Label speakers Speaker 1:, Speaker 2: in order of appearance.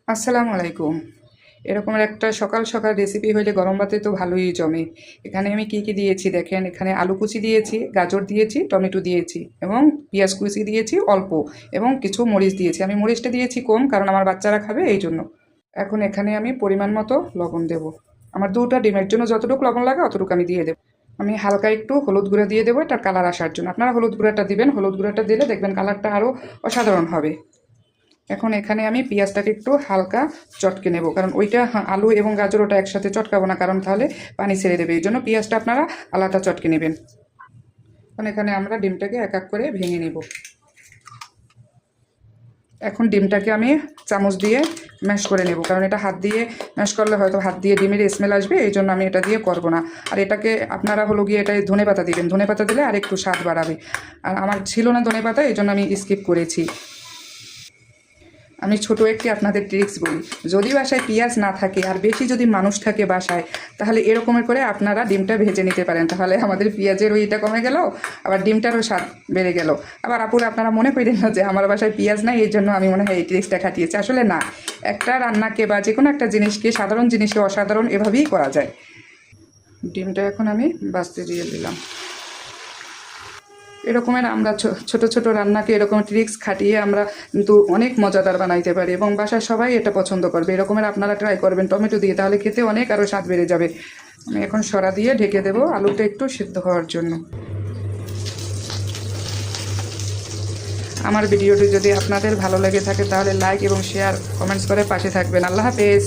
Speaker 1: আসসালামু আলাইকুম। এরকমের একটা সকাল সকাল রেসিপি হইলে গরম ভাতে তো ভালোই জমে। এখানে আমি কি কি দিয়েছি দেখেন, এখানে আলু কুচি দিয়েছি, গাজর দিয়েছি, টমেটো দিয়েছি এবং পেঁয়াজ কুচি দিয়েছি অল্প, এবং কিছু মরিচ দিয়েছি। আমি মরিচটা দিয়েছি কম, কারণ আমার বাচ্চারা খাবে এই জন্য। এখন এখানে আমি পরিমাণ মতো লবণ দেব। আমার দুটো ডিমের জন্য যতটুকু লবণ লাগে অতটুকু আমি দিয়ে দেবো। আমি হালকা একটু হলুদ গুঁড়া দিয়ে দেবো, এটা কালার আসার জন্য। আপনারা হলুদ গুঁড়াটা দিবেন, হলুদ গুঁড়াটা দিলে দেখবেন কালারটা আরও অসাধারণ হবে। এখন এখানে আমি পেঁয়াজটাকে একটু হালকা চটকে নেব, কারণ ওইটা আলু এবং গাজর ওটা একসাথে চটকাবো না, কারণ তাহলে পানি ছেড়ে দেবে। এই জন্য পেঁয়াজটা আপনারা আলাদা চটকে নেবেন। এখন এখানে আমরা ডিমটাকে এক এক করে ভেঙে নেব। এখন ডিমটাকে আমি চামচ দিয়ে ম্যাশ করে নেব, কারণ এটা হাত দিয়ে ম্যাশ করলে হয়তো হাত দিয়ে ডিমের স্মেল আসবে, এই জন্য আমি এটা দিয়ে করব না। আর এটাকে আপনারা হলো গিয়ে এটাই ধনে পাতা দিবেন, ধনে পাতা দিলে আর একটু স্বাদ বাড়াবে। আর আমার ছিল না ধনে পাতা, এই জন্য আমি স্কিপ করেছি। আমি ছোট একটি আপনাদের ট্রিক্স বলি। যদি বাসায় পেঁয়াজ না থাকে আর বেশি যদি মানুষ থাকে বাসায়, তাহলে এরকমের করে আপনারা ডিমটা ভেজে নিতে পারেন। তাহলে আমাদের পেঁয়াজের ওইটা কমে গেল, আবার ডিমটারও স্বাদ বেড়ে গেল। আবার আপুরা আপনারা মনে করেন না যে আমার বাসায় পেঁয়াজ নাই, এই জন্য আমি মনে হয় এই ট্রিক্সটা খাটিয়েছি। আসলে না, একটা রান্নাকে বা যে কোনো একটা জিনিসকে, সাধারণ জিনিসকে অসাধারণ এভাবেই করা যায়। ডিমটা এখন আমি বাছতে দিয়ে দিলাম। এরকমের আমরা ছোট ছোট রান্নাকে এরকম ট্রিক্স খাটিয়ে আমরা কিন্তু অনেক মজাদার বানাইতে পারি, এবং বাসায় সবাই এটা পছন্দ করবে। এরকমের আপনারা ট্রাই করবেন টমেটো দিয়ে, তাহলে খেতে অনেক আরও স্বাদ বেড়ে যাবে। আমি এখন সরা দিয়ে ঢেকে দেবো আলুটা একটু সিদ্ধ হওয়ার জন্য। আমার ভিডিওটি যদি আপনাদের ভালো লেগে থাকে তাহলে লাইক এবং শেয়ার কমেন্টস করে পাশে থাকবেন। আল্লাহ হাফেজ।